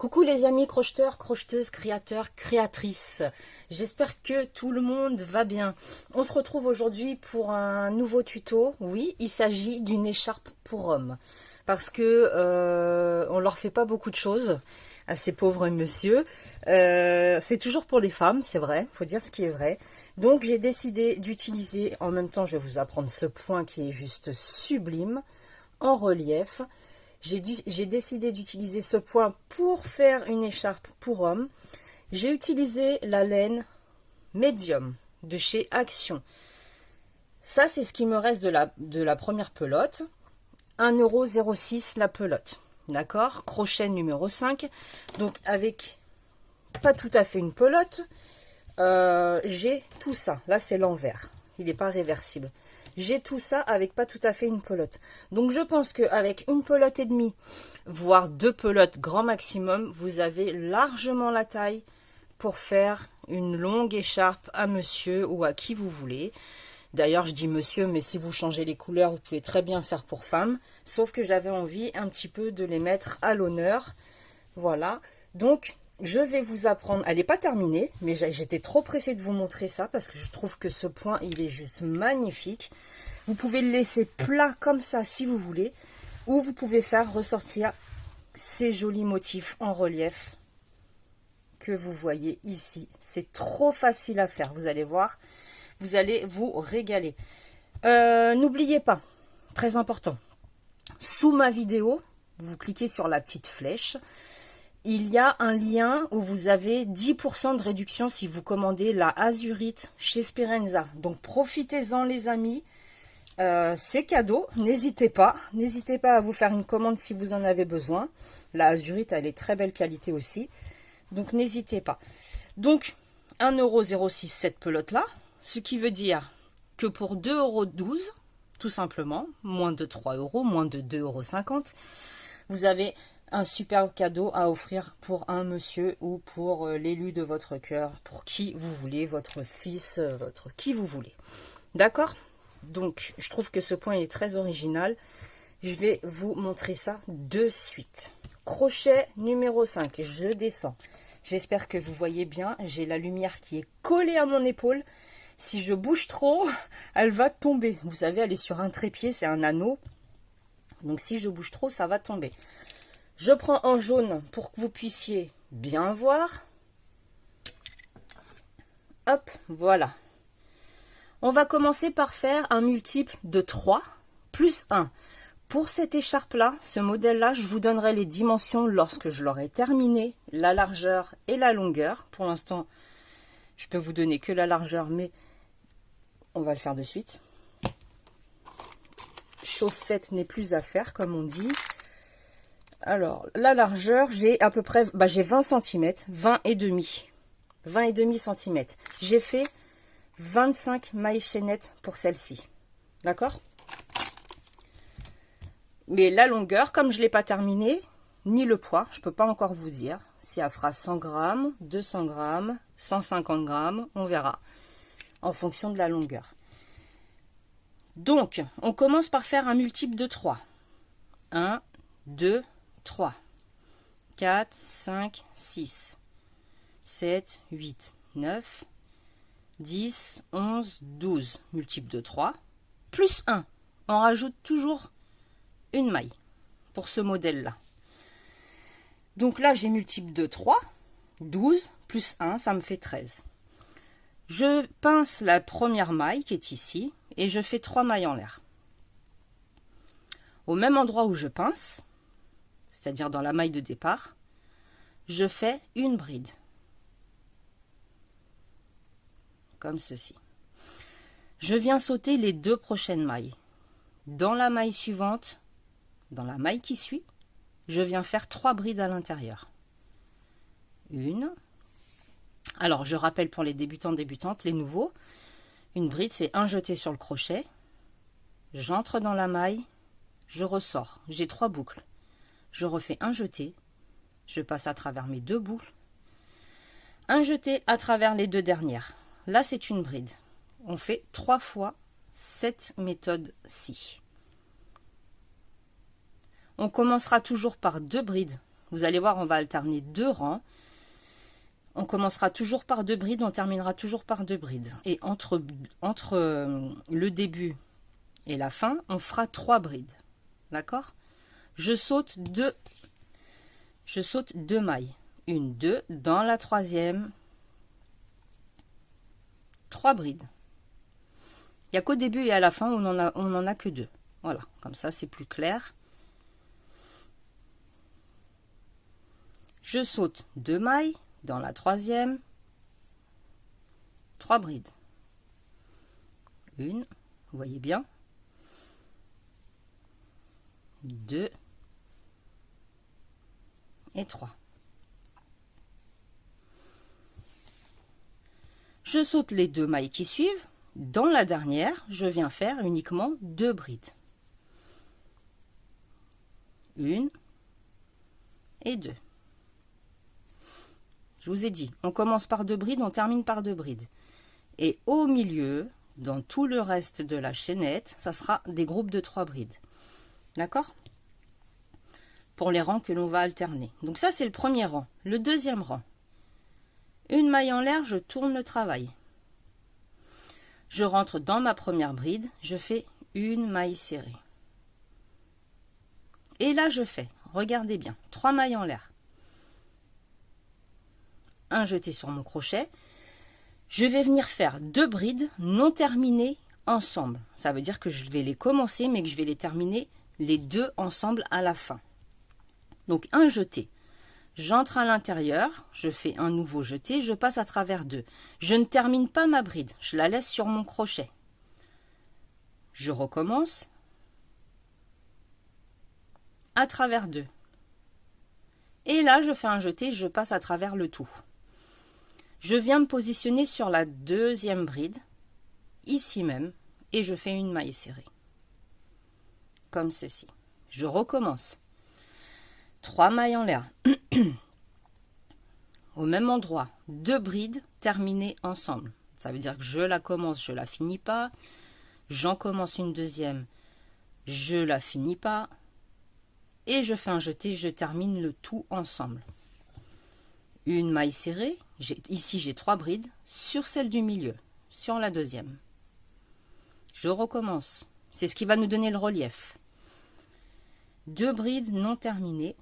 Coucou les amis crocheteurs, crocheteuses, créateurs, créatrices. J'espère que tout le monde va bien. On se retrouve aujourd'hui pour un nouveau tuto. Oui, il s'agit d'une écharpe pour hommes. Parce que on leur fait pas beaucoup de choses à ces pauvres messieurs. C'est toujours pour les femmes, c'est vrai, faut dire ce qui est vrai. Donc j'ai décidé d'utiliser, en même temps je vais vous apprendre ce point qui est juste sublime, en relief. J'ai décidé d'utiliser ce point pour faire une écharpe pour homme. J'ai utilisé la laine médium de chez Action. Ça, c'est ce qui me reste de la première pelote. 1,06 € la pelote. D'accord? Crochet numéro 5. Donc, avec pas tout à fait une pelote, j'ai tout ça. Là, c'est l'envers. Il n'est pas réversible. J'ai tout ça avec pas tout à fait une pelote. Donc je pense qu'avec une pelote et demie, voire 2 pelotes grand maximum, vous avez largement la taille pour faire une longue écharpe à monsieur ou à qui vous voulez. D'ailleurs je dis monsieur, mais si vous changez les couleurs, vous pouvez très bien faire pour femme. Sauf que j'avais envie un petit peu de les mettre à l'honneur. Voilà. Donc je vais vous apprendre, elle n'est pas terminée, mais j'étais trop pressée de vous montrer ça parce que je trouve que ce point, il est juste magnifique. Vous pouvez le laisser plat comme ça si vous voulez, ou vous pouvez faire ressortir ces jolis motifs en relief que vous voyez ici. C'est trop facile à faire, vous allez voir, vous allez vous régaler. N'oubliez pas, très important, sous ma vidéo, vous cliquez sur la petite flèche. Il y a un lien où vous avez 10% de réduction si vous commandez la azurite chez Sperenza. Donc profitez-en les amis, c'est cadeau, n'hésitez pas à vous faire une commande si vous en avez besoin. La azurite, elle est très belle qualité aussi, donc n'hésitez pas. Donc 1,06 € cette pelote là, ce qui veut dire que pour 2,12 €, tout simplement, moins de 3 €, moins de 2,50 €, vous avez un superbe cadeau à offrir pour un monsieur ou pour l'élu de votre cœur, pour qui vous voulez, votre fils, votre qui vous voulez. D'accord? Donc, je trouve que ce point est très original. Je vais vous montrer ça de suite. Crochet numéro 5, je descends. J'espère que vous voyez bien, j'ai la lumière qui est collée à mon épaule. Si je bouge trop, elle va tomber. Vous savez, elle est sur un trépied, c'est un anneau. Donc, si je bouge trop, ça va tomber. Je prends en jaune pour que vous puissiez bien voir. Hop, voilà. On va commencer par faire un multiple de 3 plus 1. Pour cette écharpe-là, ce modèle-là, je vous donnerai les dimensions lorsque je l'aurai terminé, la largeur et la longueur. Pour l'instant, je peux vous donner que la largeur, mais on va le faire de suite. Chose faite n'est plus à faire, comme on dit. Alors, la largeur, j'ai à peu près, j'ai 20 cm, 20 et demi cm. J'ai fait 25 mailles chaînettes pour celle-ci. D'accord? Mais la longueur, comme je ne l'ai pas terminée, ni le poids, je ne peux pas encore vous dire si elle fera 100 grammes, 200 grammes, 150 grammes, on verra, en fonction de la longueur. Donc, on commence par faire un multiple de 3. 1, 2, 3, 4, 5, 6, 7, 8, 9, 10, 11, 12, multiple de 3, plus 1. On rajoute toujours une maille pour ce modèle-là. Donc là, j'ai multiple de 3, 12, plus 1, ça me fait 13. Je pince la première maille qui est ici et je fais 3 mailles en l'air. Au même endroit où je pince, c'est-à-dire dans la maille de départ, je fais une bride. Comme ceci. Je viens sauter les 2 prochaines mailles. Dans la maille suivante, dans la maille qui suit, je viens faire 3 brides à l'intérieur. Une. Alors, je rappelle pour les débutants, débutantes, les nouveaux, une bride, c'est un jeté sur le crochet. J'entre dans la maille, je ressors. J'ai 3 boucles. Je refais un jeté, je passe à travers mes 2 boucles, un jeté à travers les 2 dernières. Là, c'est une bride. On fait 3 fois cette méthode-ci. On commencera toujours par 2 brides Vous allez voir, on va alterner 2 rangs. On commencera toujours par 2 brides, on terminera toujours par 2 brides. Et entre le début et la fin, on fera 3 brides. D'accord? Je saute 2 mailles. 1, 2, dans la 3e, 3 brides. Il n'y a qu'au début et à la fin, on en a que 2. Voilà, comme ça c'est plus clair. Je saute 2 mailles. Dans la 3e, 3 brides. 1, vous voyez bien. 2 et 3. Je saute les 2 mailles qui suivent. Dans la dernière, je viens faire uniquement 2 brides. 1 et 2. Je vous ai dit, on commence par 2 brides, on termine par 2 brides. Et au milieu, dans tout le reste de la chaînette, ça sera des groupes de 3 brides. D'accord? Pour les rangs que l'on va alterner. Donc ça, c'est le premier rang. Le deuxième rang. Une maille en l'air, je tourne le travail. Je rentre dans ma première bride, je fais une maille serrée. Et là, je fais, regardez bien, 3 mailles en l'air. Un jeté sur mon crochet. Je vais venir faire 2 brides non terminées ensemble. Ça veut dire que je vais les commencer, mais que je vais les terminer les 2 ensemble à la fin. Donc un jeté. J'entre à l'intérieur, je fais un nouveau jeté, je passe à travers 2. Je ne termine pas ma bride, je la laisse sur mon crochet. Je recommence à travers 2. Et là, je fais un jeté, je passe à travers le tout. Je viens me positionner sur la 2e bride, ici même, et je fais une maille serrée. Comme ceci. Je recommence. 3 mailles en l'air. Au même endroit, 2 brides terminées ensemble. Ça veut dire que je la commence, je la finis pas. J'en commence une deuxième, je la finis pas. Et je fais un jeté, je termine le tout ensemble. Une maille serrée. Ici, j'ai 3 brides sur celle du milieu, sur la 2e. Je recommence. C'est ce qui va nous donner le relief. 2 brides non terminées.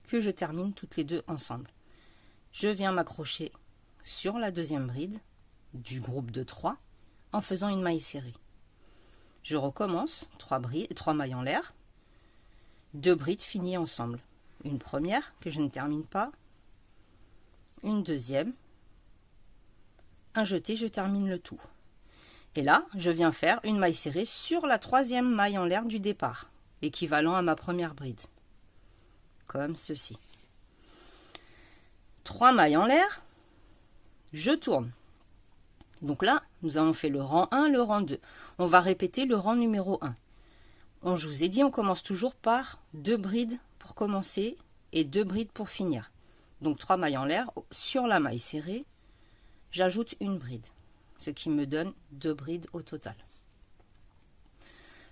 Que je termine toutes les 2 ensemble. Je viens m'accrocher sur la 2e bride du groupe de 3 en faisant une maille serrée. Je recommence, 3 mailles en l'air. 2 brides finies ensemble. Une première que je ne termine pas, une deuxième, un jeté, je termine le tout. Et là, je viens faire une maille serrée sur la 3e maille en l'air du départ, équivalent à ma première bride. Comme ceci. 3 mailles en l'air, je tourne. Donc là, nous avons fait le rang 1, le rang 2. On va répéter le rang numéro 1. Je vous ai dit, on commence toujours par 2 brides pour commencer et 2 brides pour finir. Donc 3 mailles en l'air, sur la maille serrée, j'ajoute une bride, ce qui me donne 2 brides au total.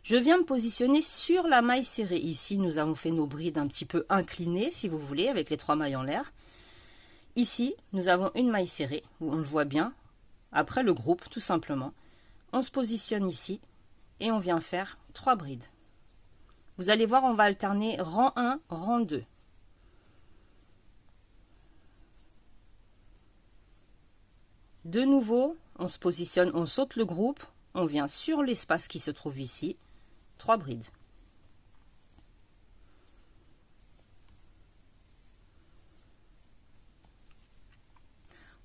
Je viens me positionner sur la maille serrée. Ici, nous avons fait nos brides un petit peu inclinées, si vous voulez, avec les 3 mailles en l'air. Ici, nous avons une maille serrée, où on le voit bien, après le groupe, tout simplement. On se positionne ici, et on vient faire 3 brides. Vous allez voir, on va alterner rang 1, rang 2. De nouveau, on se positionne, on saute le groupe, on vient sur l'espace qui se trouve ici, 3 brides.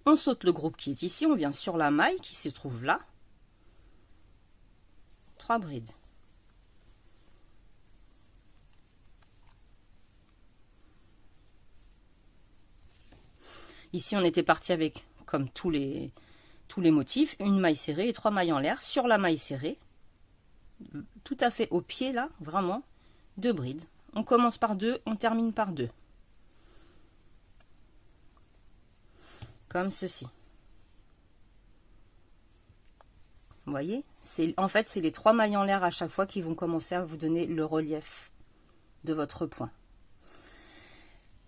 On saute le groupe qui est ici, on vient sur la maille qui se trouve là, 3 brides. Ici, on était parti avec, comme tous les motifs, une maille serrée et 3 mailles en l'air. Sur la maille serrée, tout à fait au pied là, vraiment, 2 brides. On commence par 2, on termine par 2. Comme ceci. Vous voyez, en fait, c'est les 3 mailles en l'air à chaque fois qui vont commencer à vous donner le relief de votre point.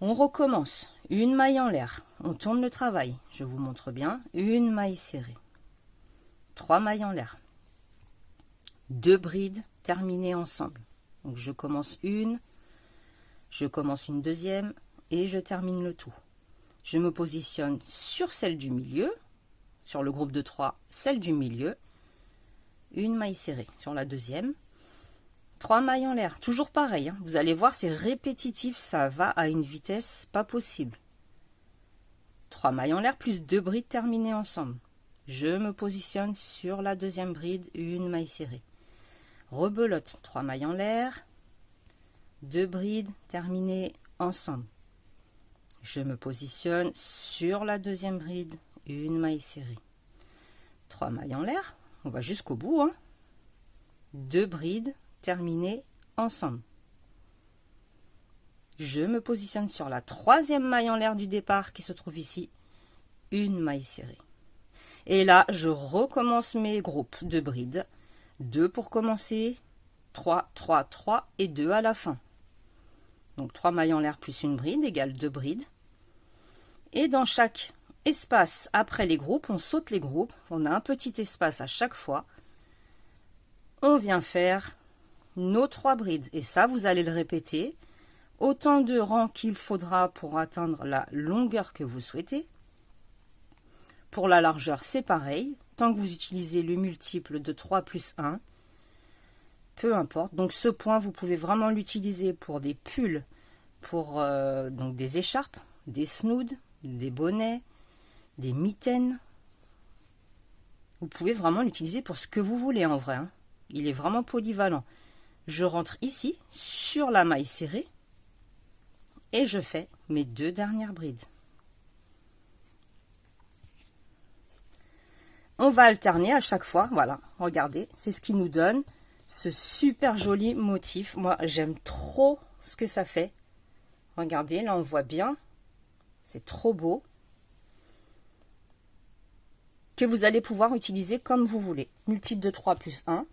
On recommence. Une maille en l'air. On tourne le travail. Je vous montre bien. Une maille serrée. 3 mailles en l'air. 2 brides terminées ensemble. Donc je commence une deuxième et je termine le tout. Je me positionne sur celle du milieu, sur le groupe de 3, celle du milieu. Une maille serrée sur la deuxième. 3 mailles en l'air, toujours pareil, hein. Vous allez voir, c'est répétitif, ça va à une vitesse pas possible. 3 mailles en l'air plus 2 brides terminées ensemble. Je me positionne sur la deuxième bride, une maille serrée. Rebelote, 3 mailles en l'air, 2 brides terminées ensemble. Je me positionne sur la deuxième bride, une maille serrée. 3 mailles en l'air, on va jusqu'au bout, hein. 2 brides terminées ensemble. Je me positionne sur la 3e maille en l'air du départ qui se trouve ici, une maille serrée. Et là, je recommence mes groupes de brides. 2 pour commencer, 3, 3, 3 et 2 à la fin. Donc 3 mailles en l'air plus une bride égale 2 brides. Et dans chaque espace après les groupes, on saute les groupes. On a un petit espace à chaque fois. On vient faire nos 3 brides. Et ça, vous allez le répéter autant de rangs qu'il faudra pour atteindre la longueur que vous souhaitez. Pour la largeur, c'est pareil. Tant que vous utilisez le multiple de 3 plus 1, peu importe. Donc ce point, vous pouvez vraiment l'utiliser pour des pulls, pour donc des écharpes, des snoods, des bonnets, des mitaines. Vous pouvez vraiment l'utiliser pour ce que vous voulez en vrai, hein. Il est vraiment polyvalent. Je rentre ici, sur la maille serrée, et je fais mes 2 dernières brides. On va alterner à chaque fois, voilà, regardez, c'est ce qui nous donne ce super joli motif. Moi, j'aime trop ce que ça fait. Regardez, là, on voit bien, c'est trop beau. Que vous allez pouvoir utiliser comme vous voulez. Multiple de 3 plus 1.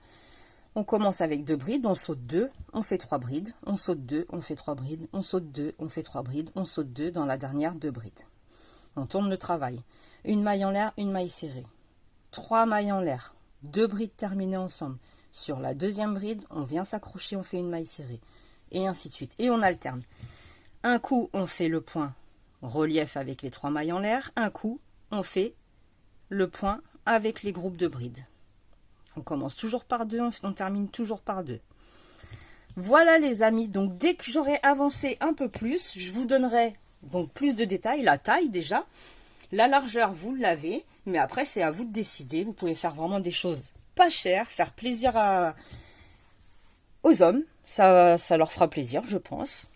On commence avec 2 brides, on saute 2, on fait 3 brides, on saute 2, on fait 3 brides, on saute 2, on fait 3 brides, on saute 2 dans la dernière 2 brides. On tourne le travail. Une maille en l'air, une maille serrée. 3 mailles en l'air, 2 brides terminées ensemble. Sur la deuxième bride, on vient s'accrocher, on fait une maille serrée. Et ainsi de suite. Et on alterne. Un coup, on fait le point relief avec les 3 mailles en l'air. Un coup, on fait le point avec les groupes de brides. On commence toujours par 2, on termine toujours par 2. Voilà les amis, donc dès que j'aurai avancé un peu plus, je vous donnerai donc plus de détails, la taille déjà. La largeur, vous l'avez, mais après, c'est à vous de décider. Vous pouvez faire vraiment des choses pas chères, faire plaisir aux hommes. Ça leur fera plaisir, je pense.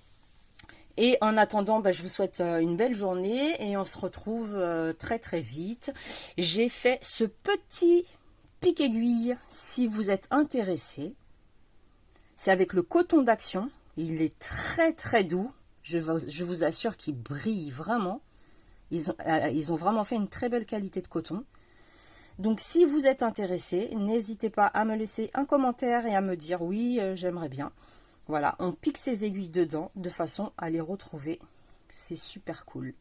Et en attendant, je vous souhaite une belle journée et on se retrouve très très vite. J'ai fait ce petit pic-aiguille si vous êtes intéressé. C'est avec le coton d'Action. Il est très très doux. Je vous assure qu'il brille vraiment. Ils ont vraiment fait une très belle qualité de coton. Donc si vous êtes intéressé, n'hésitez pas à me laisser un commentaire et à me dire oui, j'aimerais bien. Voilà, on pique ces aiguilles dedans de façon à les retrouver. C'est super cool.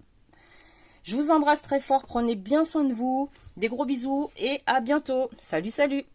Je vous embrasse très fort, prenez bien soin de vous. Des gros bisous et à bientôt. Salut, salut!